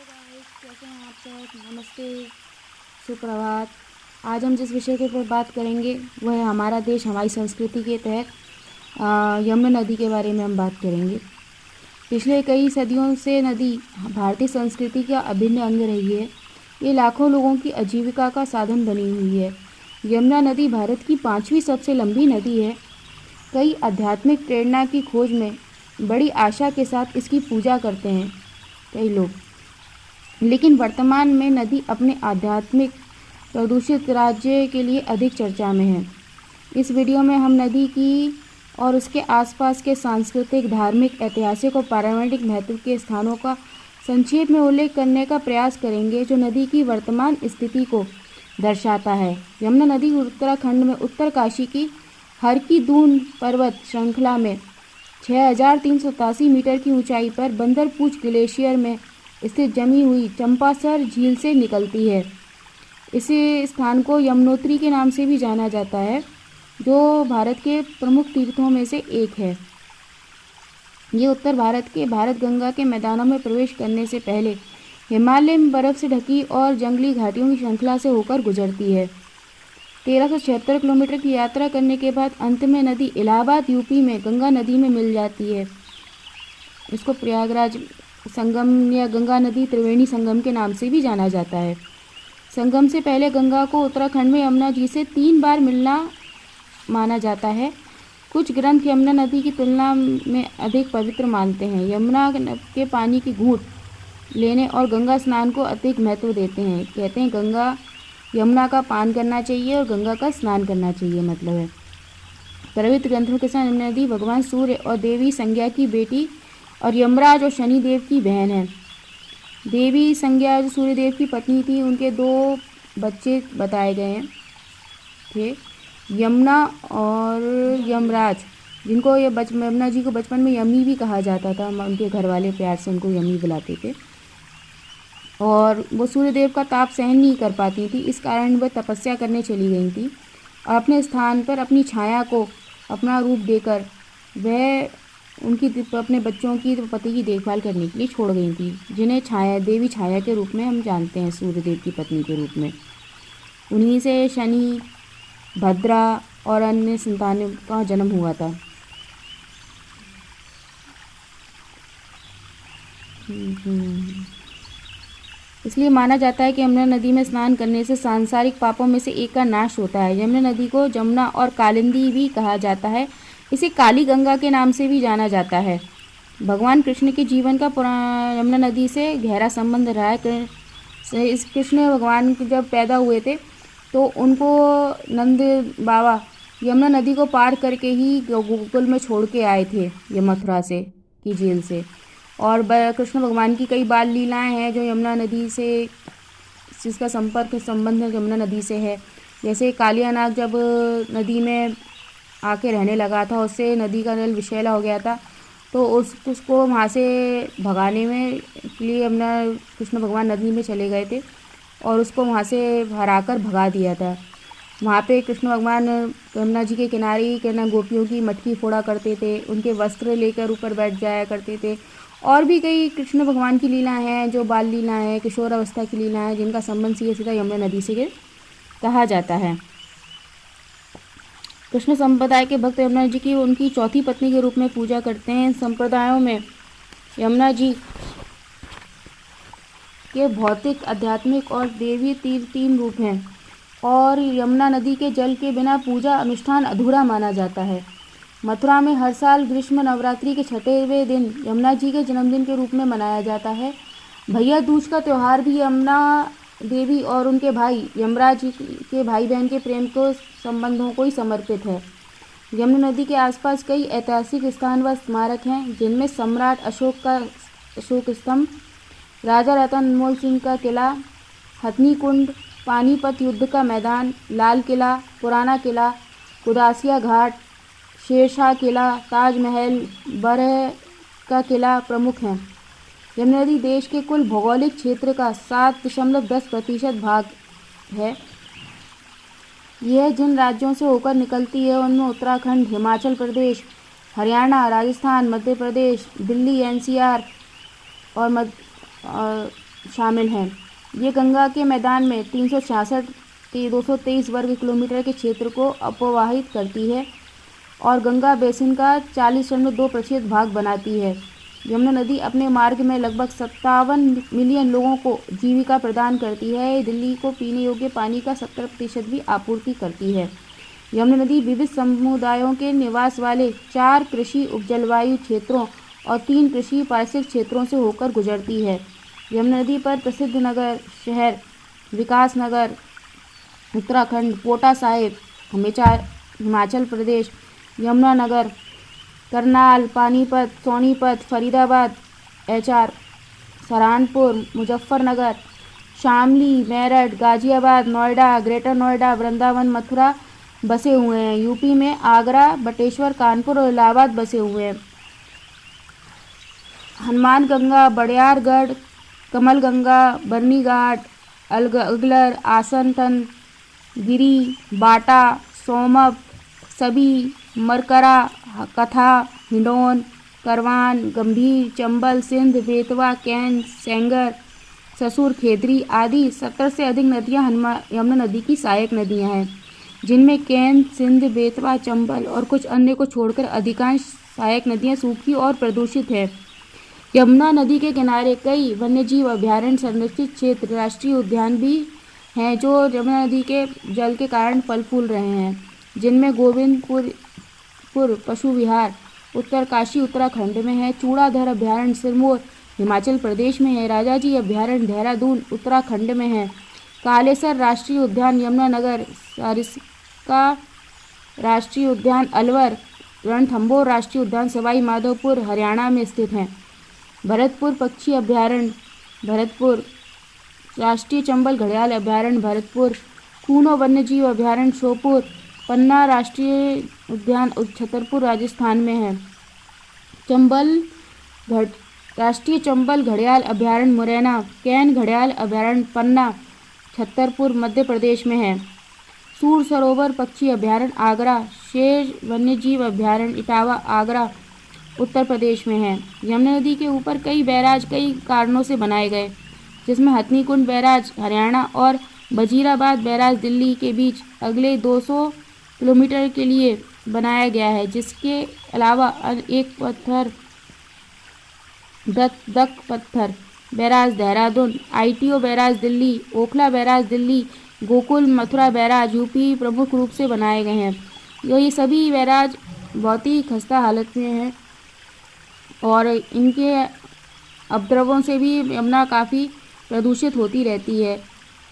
Hello guys, कैसे हैं आप सब। नमस्ते, सुप्रभात। आज हम जिस विषय के ऊपर बात करेंगे वह है हमारा देश हमारी संस्कृति के तहत यमुना नदी के बारे में हम बात करेंगे। पिछले कई सदियों से नदी भारतीय संस्कृति का अभिन्न अंग रही है। ये लाखों लोगों की आजीविका का साधन बनी हुई है। यमुना नदी भारत की 5वीं सबसे लंबी नदी है। कई आध्यात्मिक प्रेरणा की खोज में बड़ी आशा के साथ इसकी पूजा करते हैं कई लोग, लेकिन वर्तमान में नदी अपने आध्यात्मिक प्रदूषित राज्य के लिए अधिक चर्चा में है। इस वीडियो में हम नदी की और उसके आसपास के सांस्कृतिक, धार्मिक, ऐतिहासिक और पारंपरिक महत्व के स्थानों का संक्षेप में उल्लेख करने का प्रयास करेंगे जो नदी की वर्तमान स्थिति को दर्शाता है। यमुना नदी उत्तराखंड में उत्तरकाशी की हर की दून पर्वत श्रृंखला में 6,387 मीटर की ऊंचाई पर बंदरपूछ ग्लेशियर में स्थित जमी हुई चंपासर झील से निकलती है। इस स्थान को यमुनोत्री के नाम से भी जाना जाता है, जो भारत के प्रमुख तीर्थों में से एक है। ये उत्तर भारत के भारत गंगा के मैदानों में प्रवेश करने से पहले हिमालय में बर्फ से ढकी और जंगली घाटियों की श्रृंखला से होकर गुजरती है। 1376 किलोमीटर की यात्रा करने के बाद अंत में नदी इलाहाबाद यूपी में गंगा नदी में मिल जाती है। इसको प्रयागराज संगम या गंगा नदी त्रिवेणी संगम के नाम से भी जाना जाता है। संगम से पहले गंगा को उत्तराखंड में यमुना जी से 3 बार मिलना माना जाता है। कुछ ग्रंथ यमुना नदी की तुलना में अधिक पवित्र मानते हैं। यमुना के पानी की घूंट लेने और गंगा स्नान को अधिक महत्व देते हैं। कहते हैं गंगा यमुना का पान करना चाहिए और गंगा का स्नान करना चाहिए, मतलब है। पवित्र ग्रंथों के साथ यमुना नदी भगवान सूर्य और देवी संज्ञा की बेटी और यमराज और शनिदेव की बहन है। देवी संज्ञा जो सूर्यदेव की पत्नी थी, उनके 2 बच्चे बताए गए हैं थे, यमुना और यमराज, जिनको यमुना जी को बचपन में यमी भी कहा जाता था। उनके घर वाले प्यार से उनको यमी बुलाते थे। और वो सूर्यदेव का ताप सहन नहीं कर पाती थी, इस कारण वह तपस्या करने चली गई थी। अपने स्थान पर अपनी छाया को अपना रूप देकर वह उनकी अपने बच्चों की तो पति की देखभाल करने के लिए छोड़ गई थी, जिन्हें छाया देवी छाया के रूप में हम जानते हैं, सूर्यदेव की पत्नी के रूप में। उन्हीं से शनि, भद्रा और अन्य संतानों का जन्म हुआ था। इसलिए माना जाता है कि यमुना नदी में स्नान करने से सांसारिक पापों में से एक का नाश होता है। यमुना नदी को जमुना और कालिंदी भी कहा जाता है। इसे काली गंगा के नाम से भी जाना जाता है। भगवान कृष्ण के जीवन का यमुना नदी से गहरा संबंध रहा है। इस कृष्ण भगवान जब पैदा हुए थे तो उनको नंद बाबा यमुना नदी को पार करके ही गोकुल में छोड़ के आए थे, ये मथुरा से की जेल से। और कृष्ण भगवान की कई बाल लीलाएँ हैं जो यमुना नदी से, जिसका संबंध यमुना नदी से है। जैसे कालिया नाग जब नदी में आके रहने लगा था, उससे नदी का जल विषैला हो गया था, तो उसको वहाँ से भगाने में के लिए यमुना कृष्ण भगवान नदी में चले गए थे और उसको वहाँ से हराकर भगा दिया था। वहाँ पे कृष्ण भगवान यमुना जी के किनारे गोपियों की मटकी फोड़ा करते थे, उनके वस्त्र लेकर ऊपर बैठ जाया करते थे। और भी कई कृष्ण भगवान की लीला हैं जो बाल लीला हैं, किशोर अवस्था की लीला हैं, जिनका संबंध सीधा यमुना नदी से कहा जाता है। कृष्ण संप्रदाय के भक्त यमुना जी की उनकी चौथी पत्नी के रूप में पूजा करते हैं। इन संप्रदायों में यमुना जी के भौतिक, आध्यात्मिक और देवी 3 रूप हैं और यमुना नदी के जल के बिना पूजा अनुष्ठान अधूरा माना जाता है। मथुरा में हर साल ग्रीष्म नवरात्रि के 6वें दिन यमुना जी के जन्मदिन के रूप में मनाया जाता है। भैया दूज का त्यौहार भी यमुना देवी और उनके भाई यमराज के भाई बहन के प्रेम को संबंधों को ही समर्पित है। यमुना नदी के आसपास कई ऐतिहासिक स्थान व स्मारक हैं, जिनमें सम्राट अशोक का अशोक स्तंभ, राजा रतन सिंह का किला, हथनी कुंड, पानीपत युद्ध का मैदान, लाल किला, पुराना किला, कुदासिया घाट, शेरशाह किला, ताजमहल, बरह का किला प्रमुख हैं। यमुना नदी देश के कुल भौगोलिक क्षेत्र का 7.10% भाग है। यह जिन राज्यों से होकर निकलती है उनमें उत्तराखंड, हिमाचल प्रदेश, हरियाणा, राजस्थान, मध्य प्रदेश, दिल्ली, NCR और शामिल हैं। ये गंगा के मैदान में 223 वर्ग किलोमीटर के क्षेत्र को अपवाहित करती है और गंगा बेसिन का 40.2% भाग बनाती है। यमुना नदी अपने मार्ग में लगभग 57 मिलियन लोगों को जीविका प्रदान करती है। दिल्ली को पीने योग्य पानी का 70% भी आपूर्ति करती है। यमुना नदी विविध समुदायों के निवास वाले 4 कृषि उपजलवायु क्षेत्रों और 3 कृषि पारिस्थितिक क्षेत्रों से होकर गुजरती है। यमुना नदी पर प्रसिद्ध नगर शहर विकास नगर उत्तराखंड, पोटा साहिब हिमाचल प्रदेश, यमुनानगर, करनाल, पानीपत, सोनीपत, फरीदाबाद, एचआर, सहारनपुर, मुजफ्फरनगर, शामली, मेरठ, गाजियाबाद, नोएडा, ग्रेटर नोएडा, वृंदावन, मथुरा बसे हुए हैं। यूपी में आगरा, बटेश्वर, कानपुर और इलाहाबाद बसे हुए हैं। हनुमानगंगा, बड़ियारगढ़, कमलगंगा, बरनी घाट, अगलर, आसनतन, गिरी, बाटा, सोमप, सभी, मरकरा, कथा, हिंडौन, करवान, गंभीर, चंबल, सिंध, बेतवा, कैन, सेंगर, ससुर, खेतरी आदि 70 से अधिक नदियां यमुना नदी की सहायक नदियां हैं, जिनमें कैन, सिंध, बेतवा, चंबल और कुछ अन्य को छोड़कर अधिकांश सहायक नदियां सूखी और प्रदूषित है। यमुना नदी के किनारे कई वन्यजीव अभयारण्य, संरक्षित क्षेत्र, राष्ट्रीय उद्यान भी हैं जो यमुना नदी के जल के कारण फल फूल रहे हैं, जिनमें गोविंदपुर पशु विहार उत्तरकाशी उत्तराखंड में है, चूड़ाधर अभयारण्य सिरमौर हिमाचल प्रदेश में है, राजाजी अभयारण्य देहरादून उत्तराखंड में है, कालेसर राष्ट्रीय उद्यान यमुनानगर, सारिस्का राष्ट्रीय उद्यान अलवर, रणथंभौर राष्ट्रीय उद्यान सवाई माधोपुर हरियाणा में स्थित हैं, भरतपुर पक्षी अभयारण्य भरतपुर, राष्ट्रीय चंबल घड़ियाल अभयारण्य भरतपुर, कूनो वन्यजीव अभयारण्य श्योपुर, पन्ना राष्ट्रीय उद्यान छतरपुर राजस्थान में है, राष्ट्रीय चंबल घड़ियाल अभयारण्य मुरैना, कैन घड़ियाल अभयारण्य पन्ना छतरपुर मध्य प्रदेश में है, सूर सरोवर पक्षी अभयारण्य आगरा, शेर वन्यजीव अभयारण्य इटावा आगरा उत्तर प्रदेश में है। यमुना नदी के ऊपर कई बैराज कई कारणों से बनाए गए, जिसमें हथनीकुंड बैराज हरियाणा और वजीराबाद बैराज दिल्ली के बीच अगले 200 किलोमीटर के लिए बनाया गया है। जिसके अलावा एक दक पत्थर barrage Dehradun, ITO barrage Delhi, Okhla barrage Delhi, Gokul Mathura barrage UP प्रमुख रूप से बनाए गए हैं। ये सभी बैराज बहुत ही खस्ता हालत में हैं और इनके अपद्रवों से भी यमुना काफ़ी प्रदूषित होती रहती है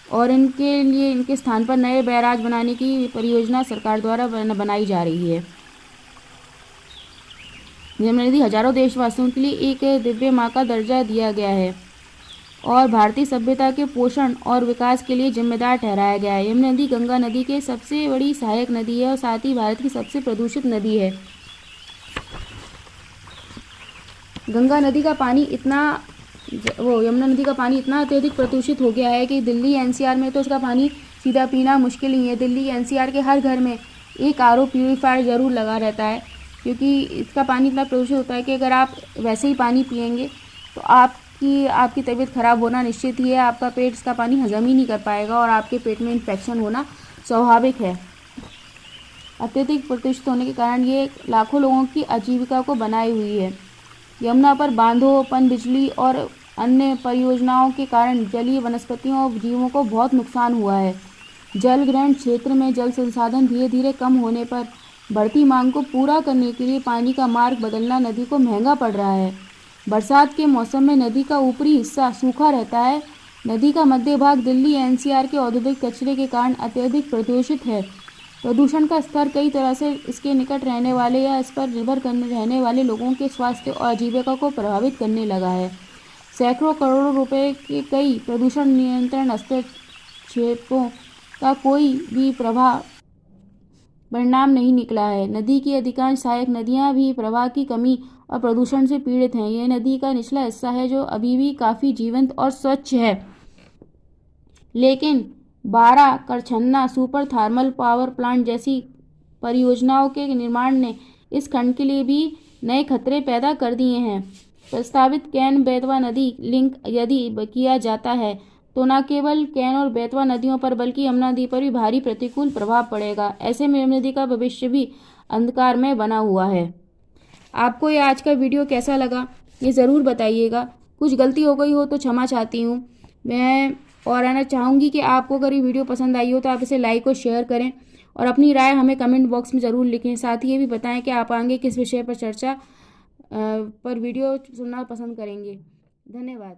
और इनके लिए इनके स्थान पर नए बैराज बनाने की परियोजना सरकार द्वारा बनाई जा रही है। यमुना नदी हजारों देशवासियों के लिए एक दिव्य माँ का दर्जा दिया गया है और भारतीय सभ्यता के पोषण और विकास के लिए जिम्मेदार ठहराया गया है। यमुना नदी गंगा नदी के सबसे बड़ी सहायक नदी है और साथ ही भारत की सबसे प्रदूषित नदी है। यमुना नदी का पानी इतना अत्यधिक प्रदूषित हो गया है कि दिल्ली एनसीआर में तो इसका पानी सीधा पीना मुश्किल ही है। दिल्ली एनसीआर के हर घर में एक आरओ प्यूरीफायर ज़रूर लगा रहता है, क्योंकि इसका पानी इतना प्रदूषित होता है कि अगर आप वैसे ही पानी पिएंगे तो आपकी तबीयत खराब होना निश्चित ही है। आपका पेट इसका पानी हजम ही नहीं कर पाएगा और आपके पेट में इन्फेक्शन होना स्वाभाविक है। अत्यधिक प्रदूषित होने के कारण ये लाखों लोगों की आजीविका को बनाई हुई है। यमुना पर बांधों, पनबिजली और अन्य परियोजनाओं के कारण जलीय वनस्पतियों और जीवों को बहुत नुकसान हुआ है। जल ग्रहण क्षेत्र में जल संसाधन धीरे धीरे कम होने पर बढ़ती मांग को पूरा करने के लिए पानी का मार्ग बदलना नदी को महंगा पड़ रहा है। बरसात के मौसम में नदी का ऊपरी हिस्सा सूखा रहता है। नदी का मध्य भाग दिल्ली एनसीआर के औद्योगिक कचरे के कारण अत्यधिक प्रदूषित है। प्रदूषण का स्तर कई तरह से इसके निकट रहने वाले या इस पर निर्भर रहने वाले लोगों के स्वास्थ्य और आजीविका को प्रभावित करने लगा है। सैकड़ों करोड़ों रुपए के कई प्रदूषण नियंत्रण हस्तक्षेपों का कोई भी परिणाम नहीं निकला है। नदी की अधिकांश सहायक नदियां भी प्रवाह की कमी और प्रदूषण से पीड़ित हैं। यह नदी का निचला हिस्सा है जो अभी भी काफ़ी जीवंत और स्वच्छ है, लेकिन बारा करछन्ना सुपर थर्मल पावर प्लांट जैसी परियोजनाओं के निर्माण ने इस खंड के लिए भी नए खतरे पैदा कर दिए हैं। प्रस्तावित कैन बेतवा नदी लिंक यदि किया जाता है तो न केवल कैन और बेतवा नदियों पर बल्कि यमुना नदी पर भी भारी प्रतिकूल प्रभाव पड़ेगा। ऐसे में यमुना नदी का भविष्य भी अंधकार में बना हुआ है। आपको ये आज का वीडियो कैसा लगा ये ज़रूर बताइएगा। कुछ गलती हो गई हो तो क्षमा चाहती हूँ मैं। और आना चाहूँगी कि आपको अगर ये वीडियो पसंद आई हो तो आप इसे लाइक और शेयर करें और अपनी राय हमें कमेंट बॉक्स में ज़रूर लिखें। साथ ही ये भी बताएं कि आप आगे किस विषय पर चर्चा पर वीडियो सुनना पसंद करेंगे। धन्यवाद।